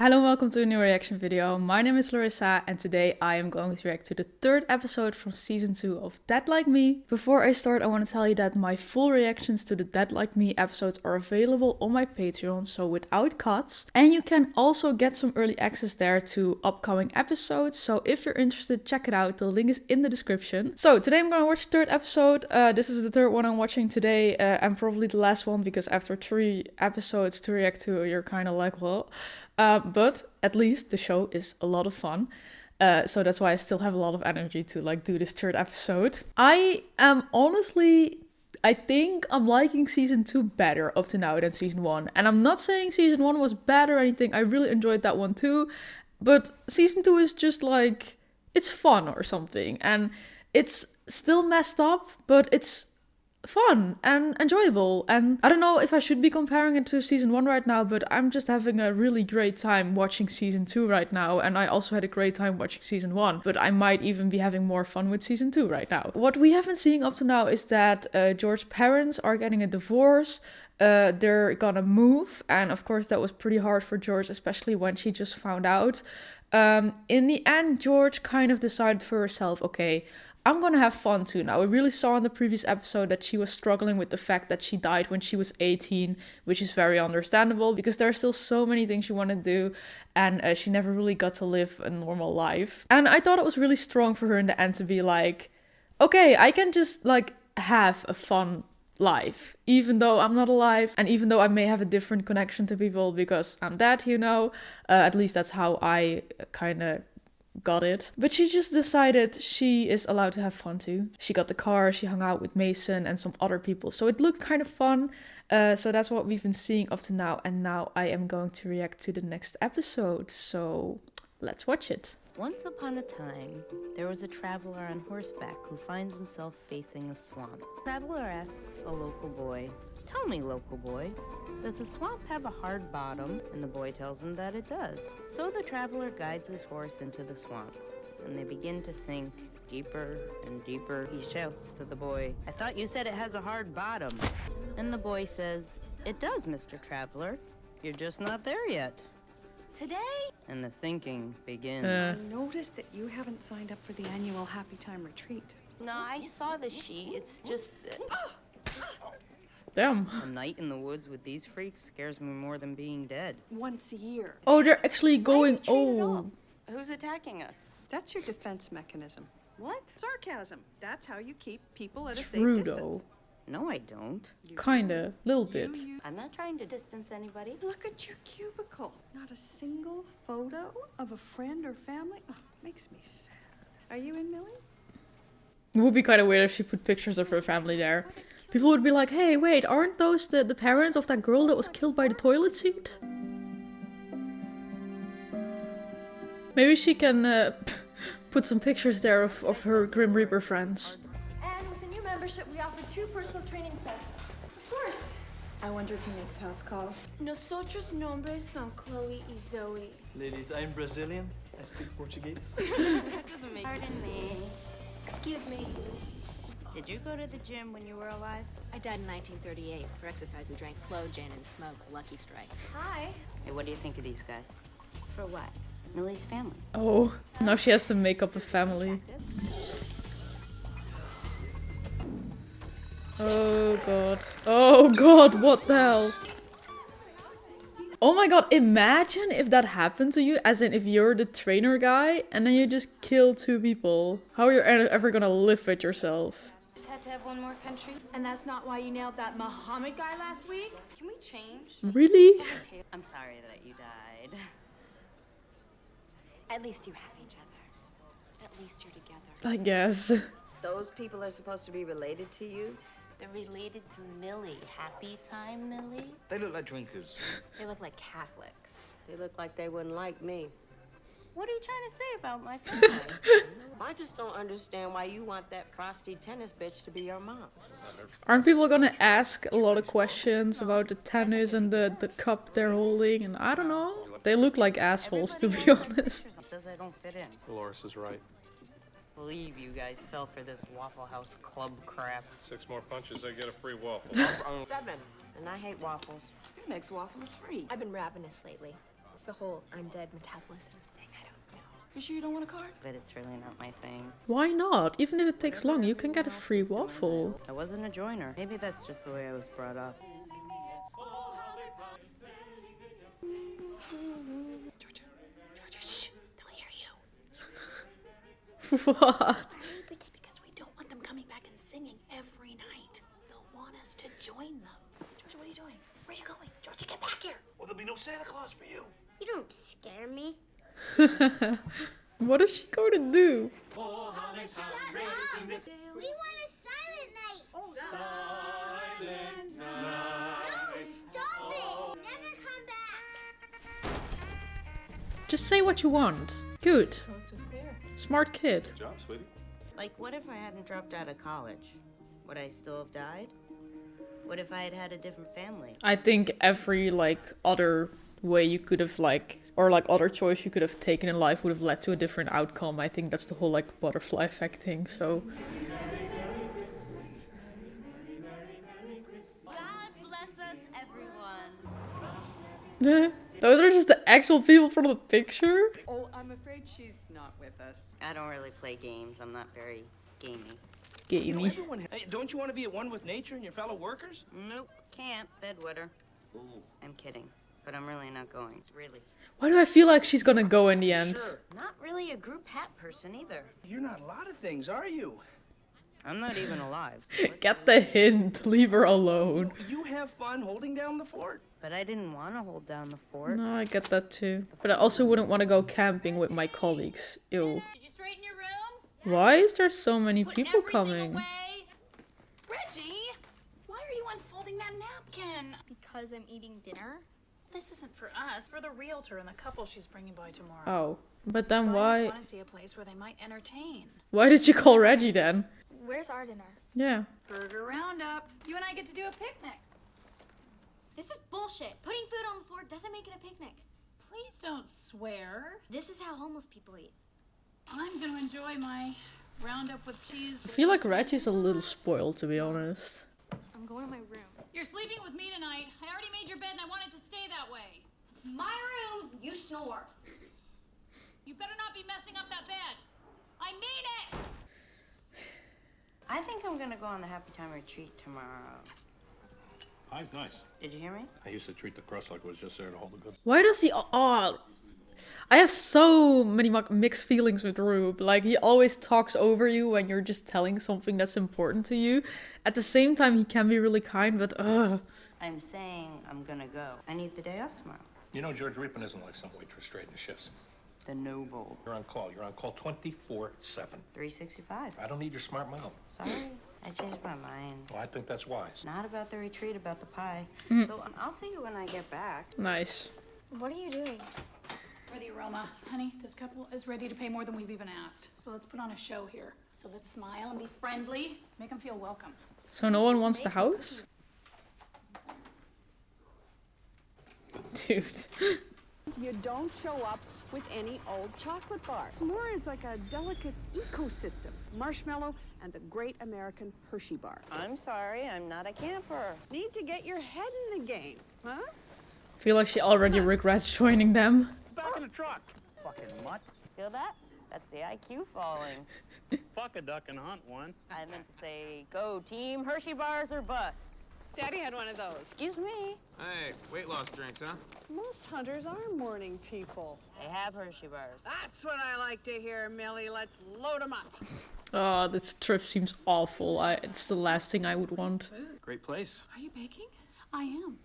Hello and welcome to a new reaction video. My name is Larissa and today I am going to react to the third episode from season 2 of Dead Like Me. Before I start, I want to tell you that my full reactions to the Dead Like Me episodes are available on my Patreon, so without cuts. And you can also get some early access there to upcoming episodes, so if you're interested, check it out. The link is in the description. So today I'm going to watch the third episode. This is the third one I'm watching today and probably the last one because after 3 episodes to react to, you're kind of like, well... but at least the show is a lot of fun. So that's why I still have a lot of energy to like do this third episode. I am honestly, I think I'm liking season 2 better up to now than season 1. And I'm not saying season 1 was bad or anything. I really enjoyed that one too. But season 2 is just like, it's fun or something. And it's still messed up, but it's fun and enjoyable. And I don't know if I should be comparing it to season 1 right now, but I'm just having a really great time watching season 2 right now, and I also had a great time watching season 1, but I might even be having more fun with season 2 right now. What we have been seeing up to now is that George's parents are getting a divorce. They're gonna move, and of course that was pretty hard for George, especially when she just found out. In the end, George kind of decided for herself, okay, I'm gonna have fun too now. We really saw in the previous episode that she was struggling with the fact that she died when she was 18, which is very understandable because there are still so many things she wanted to do, and she never really got to live a normal life. And I thought it was really strong for her in the end to be like, okay, I can just like have a fun life, even though I'm not alive, and even though I may have a different connection to people because I'm dead, you know. At least that's how I kind of got it. But she just decided she is allowed to have fun too. She got the car, she hung out with Mason and some other people, so it looked kind of fun. So that's what we've been seeing up to now, and now I am going to react to the next episode, so let's watch it. Once upon a time, there was a traveler on horseback who finds himself facing a swamp. Traveler asks a local boy, "Tell me, local boy, does the swamp have a hard bottom?" And the boy tells him that it does. So the traveler guides his horse into the swamp, and they begin to sink deeper and deeper. He shouts to the boy, "I thought you said it has a hard bottom." And the boy says, "It does, Mr. Traveler. You're just not there yet." Today? And the sinking begins. I noticed that you haven't signed up for the annual Happy Time retreat. No, I saw the sheet. It's just... Damn. A night in the woods with these freaks scares me more than being dead. Once a year. Oh, they're actually going... Oh. Who's attacking us? That's your defense mechanism. What? Sarcasm. That's how you keep people at a safe True distance. though. No, I don't. Kinda. Little bit. I'm not trying to distance anybody. Look at your cubicle. Not a single photo of a friend or family. Oh, makes me sad. Are you in, Millie? It would be kind of weird if she put pictures of her family there. People would be like, hey, wait, aren't those the parents of that girl that was killed by the toilet seat? Maybe she can put some pictures there of her Grim Reaper friends. And with a new membership, we offer 2 personal training sessions. Of course. I wonder if he makes house calls. Nosotros nombres son Chloe y Zoe. Ladies, I'm Brazilian. I speak Portuguese. That doesn't make Pardon me. Excuse me. Did you go to the gym when you were alive? I died in 1938. For exercise, we drank slow gin and smoked Lucky Strikes. Hi. Hey, what do you think of these guys? For what? Millie's family. Oh, now she has to make up a family. Oh god. Oh god, what the hell? Oh my god, imagine if that happened to you, as in if you're the trainer guy and then you just kill 2 people. How are you ever gonna live with yourself? Just had to have one more country. And that's not why you nailed that Muhammad guy last week? Can we change? Really? I'm sorry that you died. At least you have each other. At least you're together. I guess. Those people are supposed to be related to you? They're related to Millie. Happy Time Millie? They look like drinkers. They look like Catholics. They look like they wouldn't like me. What are you trying to say about my family? I just don't understand why you want that frosty tennis bitch to be your mom. Aren't people gonna ask a lot of questions about the tennis and the cup they're holding? And I don't know. They look like assholes, to be honest. Says I don't fit in. Dolores is right. Believe you guys fell for this Waffle House club crap. 6 more punches, I get a free waffle. 7. And I hate waffles. Who makes waffles free? I've been rapping this lately. the whole undead metabolism thing. I don't know. You sure you don't want a card? But it's really not my thing. Why not? Even if it takes long, you can get a free waffle. I wasn't a joiner. Maybe that's just the way I was brought up. Georgia, shh. They'll hear you. What? Because we don't want them coming back and singing every night. They'll want us to join them. Georgia, what are you doing? Where are you going? Georgia, get back here. Well, there'll be no Santa Claus for you. You don't scare me. What is she going to do? We want a silent night. Oh, silent night. No, stop it. Never come back. Just say what you want. Good. Coast is clear. Smart kid. Good job, sweetie. Like, what if I hadn't dropped out of college? Would I still have died? What if I had had a different family? I think every other way you could have or other choice you could have taken in life would have led to a different outcome. I think that's the whole butterfly effect thing. So God bless us, everyone. those are just the actual people from the picture. Oh, I'm afraid she's not with us. I don't really play games. I'm not very gamey. Gamey. Hey, don't you want to be at one with nature and your fellow workers? Nope, can't. Bedwetter. Ooh. I'm kidding. But I'm really not going. Really. Why do I feel like she's gonna go in the end? Sure. Not really a group hat person either. You're not a lot of things, are you? I'm not even alive. Get the hint. Leave her alone. You have fun holding down the fort. But I didn't want to hold down the fort. No, I get that too. But I also wouldn't want to go camping with my colleagues. Ew. Did you straighten your room? Why is there so many Put people everything coming? away. Reggie, why are you unfolding that napkin? Because I'm eating dinner. This isn't for us. For the realtor and the couple she's bringing by tomorrow. Oh, but then I just why? want to see a place where they might entertain. Why did you call Reggie then? Where's our dinner? Yeah. Burger roundup. You and I get to do a picnic. This is bullshit. Putting food on the floor doesn't make it a picnic. Please don't swear. This is how homeless people eat. I'm gonna enjoy my roundup with cheese. I feel like Reggie's a little spoiled, to be honest. I'm going to my room. You're sleeping with me tonight. I already made your bed and I want it to stay that way. It's my room. You snore. You better not be messing up that bed. I mean it! I think I'm gonna go on the Happy Time retreat tomorrow. Pie's nice. Did you hear me? I used to treat the crust like it was just there to hold the goods. Why does he? Oh, I have so many mixed feelings with Rube. Like, he always talks over you when you're just telling something that's important to you. At the same time, he can be really kind, but I'm saying I'm gonna go. I need the day off tomorrow. You know, George Reapin isn't like some waitress trading shifts. The noble. You're on call. You're on call 24/7. 365. I don't need your smart mouth. Sorry, I changed my mind. Well, I think that's wise. Not about the retreat, about the pie. So I'll see you when I get back. nice. What are you doing? For the aroma. Honey, this couple is ready to pay more than we've even asked. So let's put on a show here. So let's smile and be friendly. Make them feel welcome. So no one wants the house? Dude. You don't show up with any old chocolate bar. S'more is like a delicate ecosystem. Marshmallow and the great American Hershey bar. I'm sorry, I'm not a camper. Need to get your head in the game, huh? I feel like she already regrets joining them. Back in the truck. Fucking mutt. Feel that? That's the IQ falling. Fuck a duck and hunt one. I meant to say, go team, Hershey bars or bust. Daddy had one of those. Excuse me. Hey, weight loss drinks, huh? Most hunters are morning people. They have Hershey bars. That's what I like to hear, Millie. Let's load them up. Oh, this trip seems awful. It's the last thing I would want. Great place. Are you baking? I am.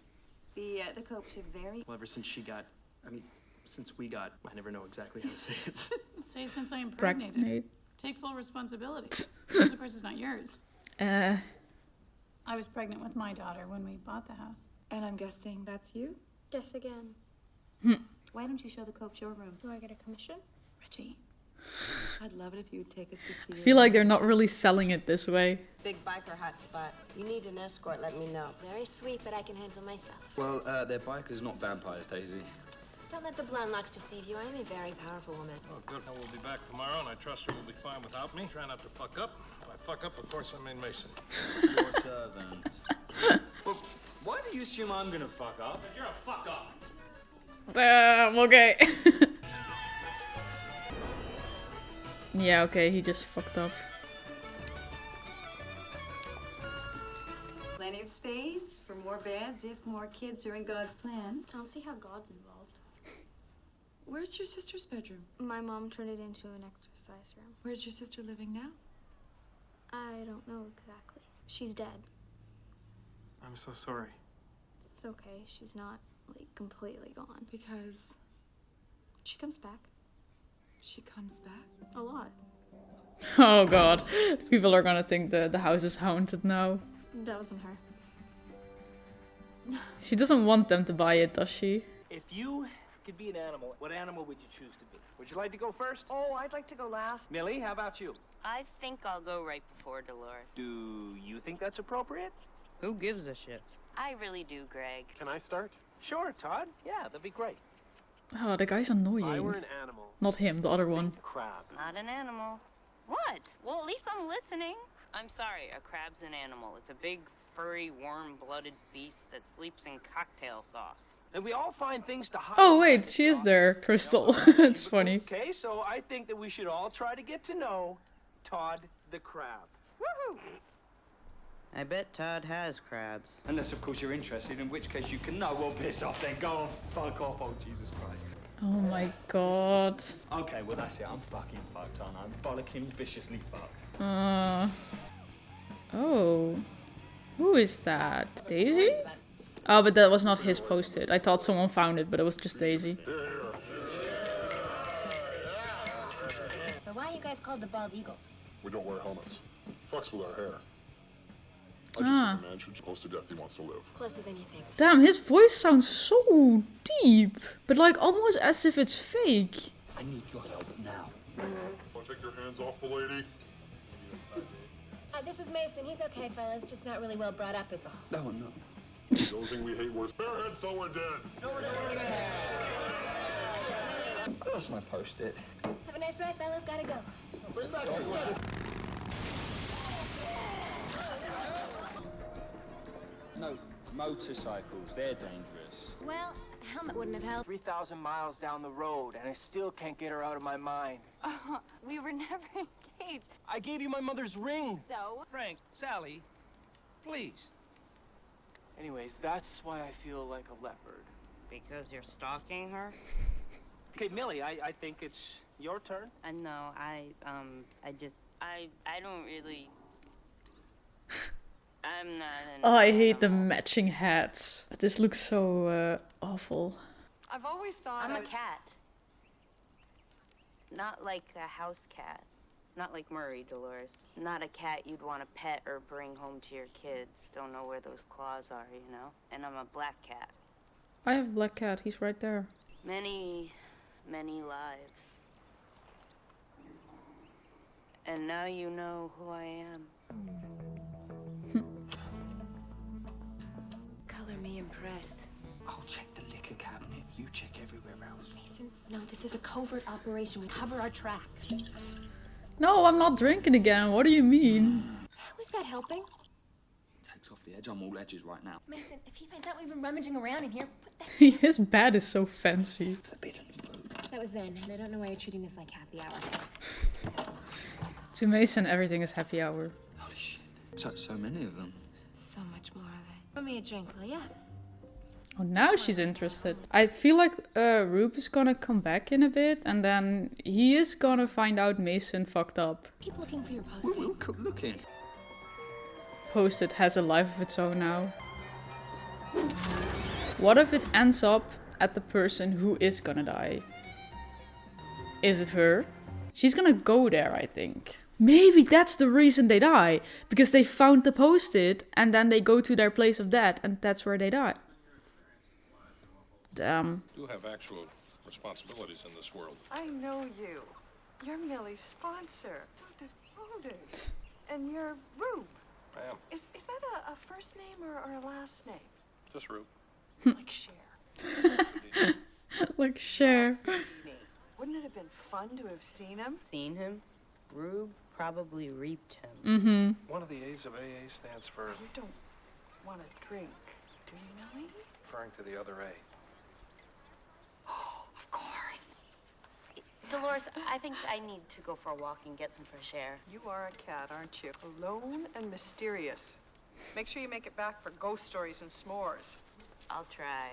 The Copes are very... Well, ever since since we got, I never know exactly how to say it. Say since I impregnated. Pregnant. Take full responsibility. This, of course, is not yours. I was pregnant with my daughter when we bought the house. And I'm guessing that's you? Guess again. Why don't you show the Cope showroom? Do I get a commission? Reggie. I'd love it if you would take us to see I feel like they're not really selling it this way. Big biker hotspot. You need an escort, let me know. Very sweet, but I can handle myself. Well, they're bikers, not vampires, Daisy. Don't let the blind locks deceive you. I am a very powerful woman. Oh, good. Well, we'll be back tomorrow, and I trust her will be fine without me. Try not to fuck up. If I fuck up, of course, I'm in Mason. Your servant. Well, why do you assume I'm gonna fuck up? You're a fuck up. Okay. Yeah, okay, he just fucked up. Plenty of space for more beds if more kids are in God's plan. I don't see how God's involved. Where's your sister's bedroom? My mom turned it into an exercise room. Where's your sister living now? I don't know exactly. She's dead. I'm so sorry. It's okay. She's not, like, completely gone. Because She comes back. she comes back? A lot. Oh god. People are gonna think the house is haunted now. That wasn't her. She doesn't want them to buy it, does she? If you could be an animal, what animal would you choose to be? Would you like to go first? Oh, I'd like to go last. Millie, how about you? I think I'll go right before Dolores. Do you think that's appropriate? Who gives a shit? I really do, Greg. Can I start? Sure, Todd. Yeah, that'd be great. Oh, the guy's If I annoying. were an animal, Not him, the other one. crab. Not an animal. What? Well, at least I'm listening. I'm sorry, a crab's an animal. It's a big, furry, warm-blooded beast that sleeps in cocktail sauce. And we all find things to hide. Oh wait, she is there, Crystal. It's funny. Okay, so I think that we should all try to get to know Todd the crab. Woohoo! I bet Todd has crabs. Unless, of course, you're interested, in which case you can know. Well, piss off then. Go on, fuck off. Oh, Jesus Christ. Oh my god. Okay, well, that's it. I'm fucking fucked, aren't I? I'm bollocking viciously fucked. Oh. Who is that? Daisy? Oh, but that was not his post-it. I thought someone found it, but it was just Daisy. So why are you guys called the Bald Eagles? We don't wear helmets. Fucks with our hair. I just Ah. see a man shoots close to death, he wants to live. Closer than you think. Damn, his voice sounds so deep. But like almost as if it's fake. I need your help now. Want to take your hands off the lady? This is Mason. He's okay, fellas. Just not really well brought up is all. No, I'm not. The only thing we hate was airheads till we're dead. That's my post-it. Have a nice ride, fellas. Gotta go. No, motorcycles, they're dangerous. Well, a helmet wouldn't have helped. 3,000 miles down the road, and I still can't get her out of my mind. We were never engaged. I gave you my mother's ring. So? Frank, Sally, please. Anyways, that's why I feel like a leopard. Because you're stalking her? Okay, Millie, I think it's your turn. No, I don't really... I'm not an Oh, I hate the animal. matching hats. This looks so awful. I've always thought I'm a cat. Not like a house cat. Not like Murray, Dolores. Not a cat you'd want to pet or bring home to your kids. Don't know where those claws are, you know? And I'm a black cat. I have a black cat, he's right there. Many, many lives. And now you know who I am. Color me impressed. I'll check the liquor cabinet. You check everywhere else. Mason, no, this is a covert operation. We cover our tracks. No, I'm not drinking again. What do you mean? How is that helping? Takes off the edge. I'm all edges right now. Mason, if he finds out we've been rummaging around in here, put that... His bed is so fancy. Forbidden food. That was then. I don't know why you're treating this like happy hour. To Mason, everything is happy hour. Holy shit. So many of them. So much more of it. Pour me a drink, will ya? Oh, now she's interested. I feel like Rube is gonna come back in a bit, and then he is gonna find out Mason fucked up. Keep looking for your post-it. We'll keep looking. Post-it has a life of its own now. What if it ends up at the person who is gonna die? Is it her? She's gonna go there, I think. Maybe that's the reason they die. Because they found the post-it, and then they go to their place of death, and that's where they die. Damn. You have actual responsibilities in this world. I know you. You're Millie's sponsor. So devoted. And you're Rube. I am. Is that a first name or a last name? Just Rube. Like Cher. Like Cher. Wouldn't it have been fun to have seen him? Seen him? Rube probably reaped him. Mm-hmm. One of the A's of AA stands for You don't want to drink, do you, Millie? referring to the other A. Dolores, I think I need to go for a walk and get some fresh air. You are a cat, aren't you? Alone and mysterious. Make sure you make it back for ghost stories and s'mores. I'll try.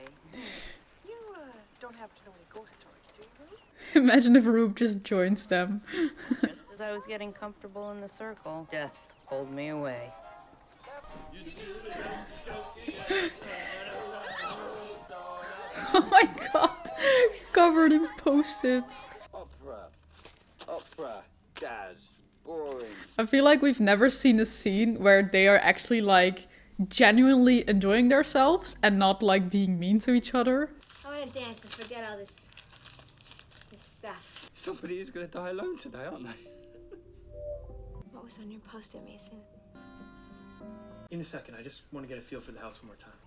You don't happen to know any ghost stories, do you? Imagine if Rube just joins them. Just as I was getting comfortable in the circle, death pulled me away. Oh my god. Covered in post-its. Opera, jazz, boring. I feel like we've never seen a scene where they are actually like genuinely enjoying themselves and not like being mean to each other. I want to dance and forget all this stuff. Somebody is going to die alone today, aren't they? What was on your post-it, Mason? In a second, I just want to get a feel for the house one more time.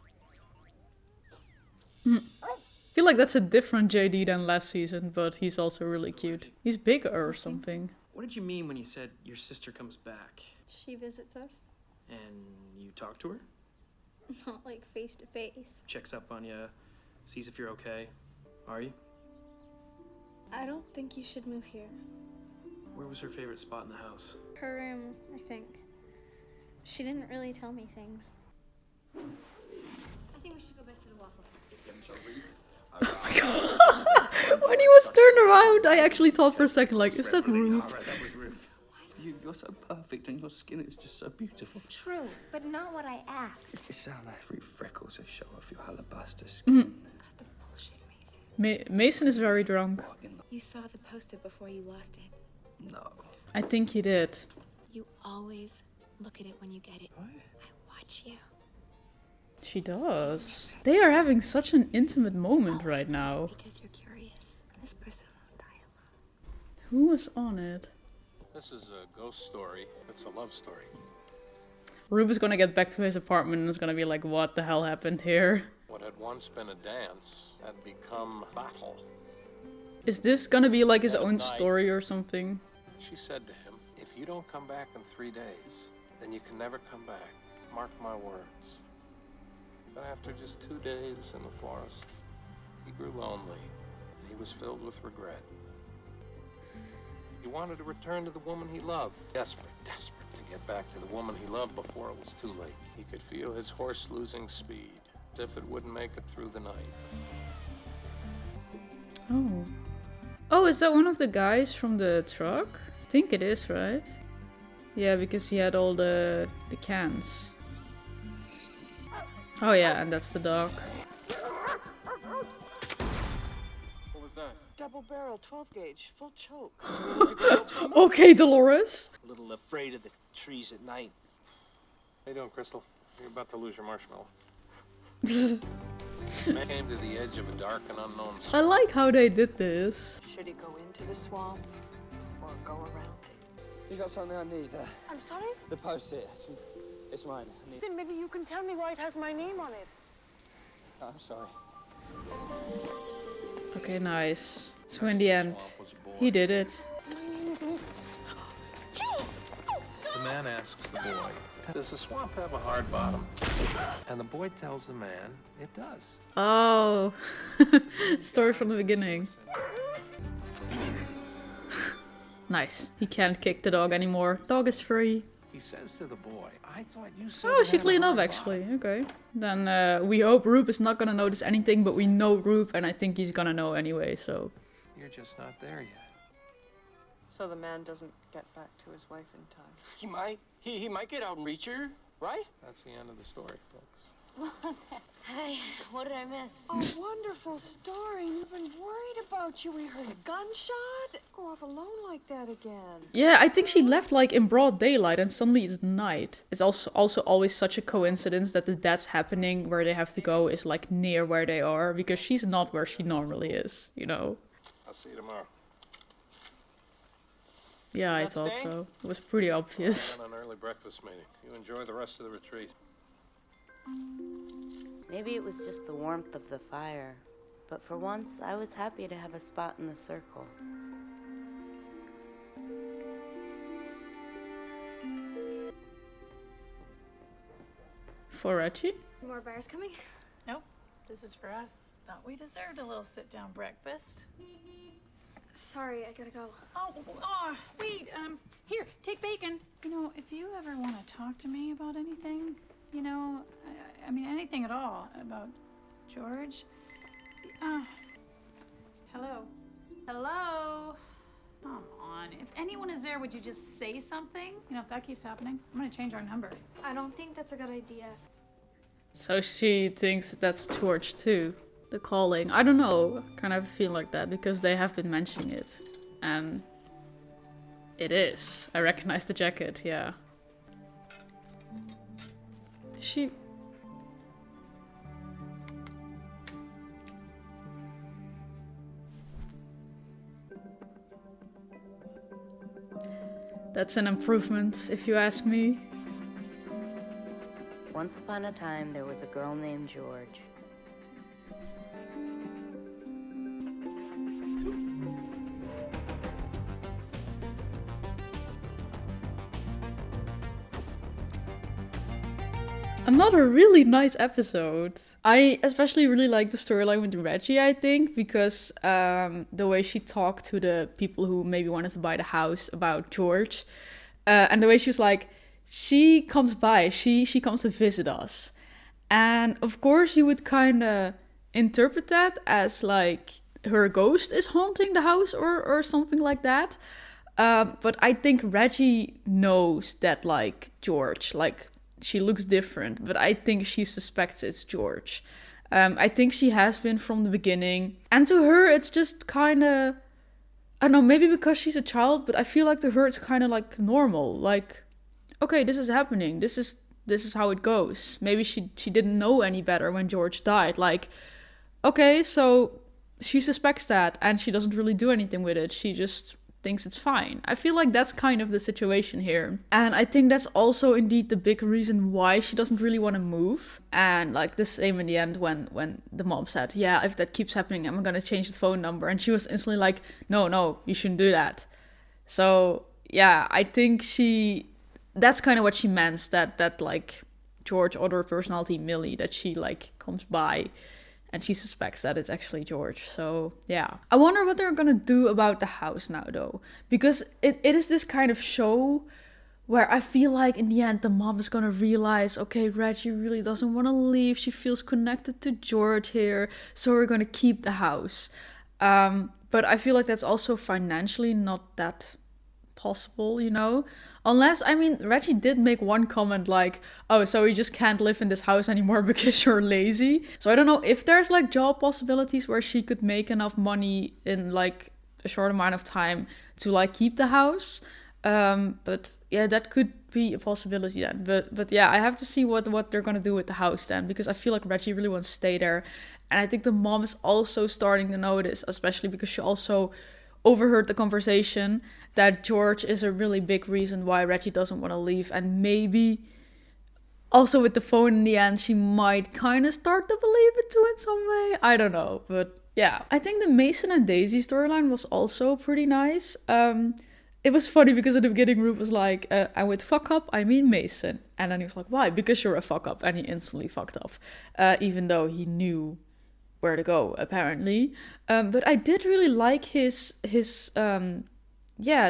I feel like that's a different JD than last season, but he's also really cute. He's bigger or something. What did you mean when you said your sister comes back? She visits us. And you talk to her? Not like face to face. Checks up on you, sees if you're okay. Are you? I don't think you should move here. Where was her favorite spot in the house? Her room, I think. She didn't really tell me things. I think we should go back to the Waffle House. Oh my god. When he was turned around, I actually thought for a second, like, is that Rube? You're so perfect and your skin is just so beautiful. True, but not what I asked. You sound like 3 freckles that show off your alabaster skin. Got the bullshit, Mason. Mason is very drunk. You saw the post-it before you lost it. No. I think he did. You always look at it when you get it. What? I watch you. She does. They are having such an intimate moment right now. Because you're curious. This person won't die alone. Who was on it? This is a ghost story. It's a love story. Rube is gonna get back to his apartment and is gonna be like, what the hell happened here? What had once been a dance had become battle. Is this gonna be like his That own night, story or something? She said to him, if you don't come back in 3 days, then you can never come back. Mark my words. But after just 2 days in the forest, he grew lonely. He was filled with regret. He wanted to return to the woman he loved. Desperate to get back to the woman he loved before it was too late. He could feel his horse losing speed, as if it wouldn't make it through the night. Oh. Oh, is that one of the guys from the truck? I think it is, right? Yeah, because he had all the cans. Oh yeah, and that's the dog. What was that? Double barrel, 12 gauge, full choke. Okay, Dolores. A little afraid of the trees at night. How you doing, Crystal? You're about to lose your marshmallow. Man came to the edge of a dark and unknown I swamp. like how they did this. Should he go into the swamp or go around it? You got something I need? I'm sorry? The post-it. It's mine. I need... Then maybe you can tell me why it has my name on it. Oh, I'm sorry. Okay, nice. So in the end, he did it. My name isn't... The man asks the boy, does the swamp have a hard bottom? And the boy tells the man, it does. Oh. Story from the beginning. Nice. He can't kick the dog anymore. Dog is free. He says to the boy, I thought you said Oh, it she had a cleaned up hard actually. Okay. Then we hope Rube is not gonna notice anything, but we know Rube and I think he's gonna know anyway, so. bottom. You're just not there yet. So the man doesn't get back to his wife in time. He might. He might get out and reach her, right? That's the end of the story, folks. Hey, what did I miss? A wonderful story. We've been worried about you. We heard a gunshot. Go off alone like that again. Yeah, I think she left like in broad daylight and suddenly it's night. It's also always such a coincidence that the deaths happening where they have to go is like near where they are because she's not where she normally is, you know? I'll see you tomorrow. Yeah, I thought so. It was pretty obvious. I'm on an early breakfast meeting. You enjoy the rest of the retreat. Maybe it was just the warmth of the fire, but for once I was happy to have a spot in the circle. For Reggie? More buyers coming? Nope, this is for us. Thought we deserved a little sit-down breakfast. So sorry, I gotta go. Oh, wait, here, take bacon. You know, if you ever want to talk to me about anything, you know, I mean, anything at all about George. Hello? Hello? Come on, if anyone is there, would you just say something? You know, if that keeps happening, I'm gonna change our number. I don't think that's a good idea. So she thinks that's George too. The calling. I don't know. I kind of feel like that because they have been mentioning it. And it is. I recognize the jacket, yeah. She... That's an improvement, if you ask me. Once upon a time, there was a girl named George. Another really nice episode. I especially really like the storyline with Reggie, I think, because the way she talked to the people who maybe wanted to buy the house about George. And the way she was like, she comes by, she comes to visit us. And of course you would kind of interpret that as like her ghost is haunting the house or something like that. But I think Reggie knows that like George, like she looks different, but I think she suspects it's George. I think she has been from the beginning. And to her, it's just kind of, I don't know, maybe because she's a child, but I feel like to her it's kind of like normal. Like, okay, this is happening. This is how it goes. Maybe she didn't know any better when George died. Like, okay, so she suspects that and she doesn't really do anything with it. She just thinks it's fine. I feel like that's kind of the situation here. And I think that's also indeed the big reason why she doesn't really want to move. And like the same in the end when the mom said, yeah, if that keeps happening, I'm gonna change the phone number. And she was instantly like, no, you shouldn't do that. So yeah, I think that's kind of what she meant, that like George, other personality Millie, that she like comes by and she suspects that it's actually George. So yeah. I wonder what they're gonna do about the house now though. Because it is this kind of show where I feel like in the end the mom is gonna realize, okay, Reggie really doesn't want to leave. She feels connected to George here. So we're gonna keep the house. But I feel like that's also financially not that possible, you know? Unless, I mean, Reggie did make one comment like, oh, so you just can't live in this house anymore because you're lazy. So I don't know if there's like job possibilities where she could make enough money in like a short amount of time to like keep the house. But yeah, that could be a possibility then. But yeah, I have to see what they're gonna do with the house then, because I feel like Reggie really wants to stay there. And I think the mom is also starting to notice, especially because she also overheard the conversation that George is a really big reason why Reggie doesn't want to leave. And maybe also with the phone in the end, she might kind of start to believe it too in some way. I don't know. But yeah, I think the Mason and Daisy storyline was also pretty nice. It was funny because at the beginning Rube was like, and with fuck up, I mean Mason. And then he was like, why? Because you're a fuck up. And he instantly fucked off. Even though he knew where to go, apparently. But I did really like his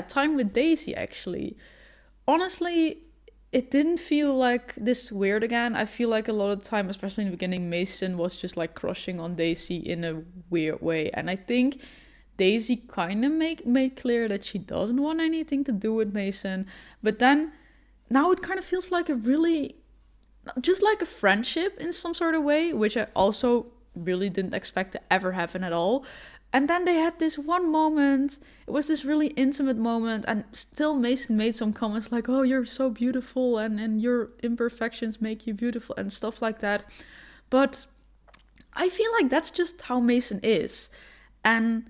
time with Daisy, actually. Honestly, it didn't feel like this weird again. I feel like a lot of the time, especially in the beginning, Mason was just like crushing on Daisy in a weird way. And I think Daisy kind of made clear that she doesn't want anything to do with Mason. But then now it kind of feels like a really, just like a friendship in some sort of way, which I also really didn't expect to ever happen at all. And then they had this one moment, it was this really intimate moment, and still Mason made some comments like, oh, you're so beautiful and your imperfections make you beautiful and stuff like that. But I feel like that's just how Mason is. And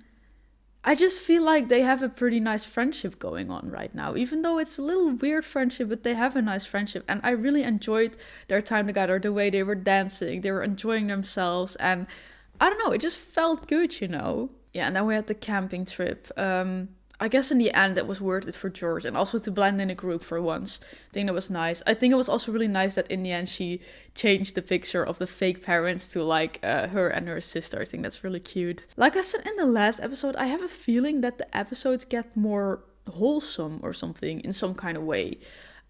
I just feel like they have a pretty nice friendship going on right now, even though it's a little weird friendship, but they have a nice friendship. And I really enjoyed their time together, the way they were dancing, they were enjoying themselves. And I don't know, it just felt good, you know? Yeah, and then we had the camping trip. I guess in the end it was worth it for George, and also to blend in a group for once. I think that was nice. I think it was also really nice that in the end she changed the picture of the fake parents to like her and her sister. I think that's really cute. Like I said in the last episode, I have a feeling that the episodes get more wholesome or something in some kind of way.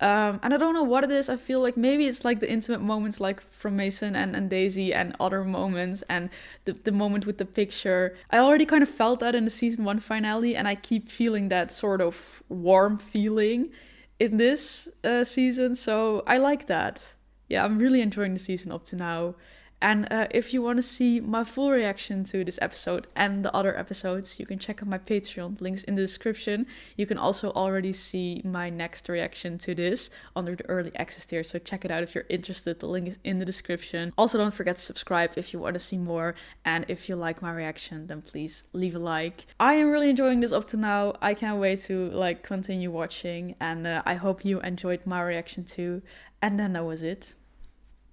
And I don't know what it is. I feel like maybe it's like the intimate moments like from Mason and Daisy and other moments, and the moment with the picture. I already kind of felt that in the season 1 finale, and I keep feeling that sort of warm feeling in this season. So I like that. Yeah, I'm really enjoying the season up to now. And if you want to see my full reaction to this episode and the other episodes, you can check out my Patreon, links in the description. You can also already see my next reaction to this under the early access tier, so check it out if you're interested. The link is in the description. Also, don't forget to subscribe if you want to see more, and if you like my reaction, then please leave a like. I am really enjoying this up to now. I can't wait to like continue watching, and I hope you enjoyed my reaction too. And then that was it.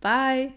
Bye!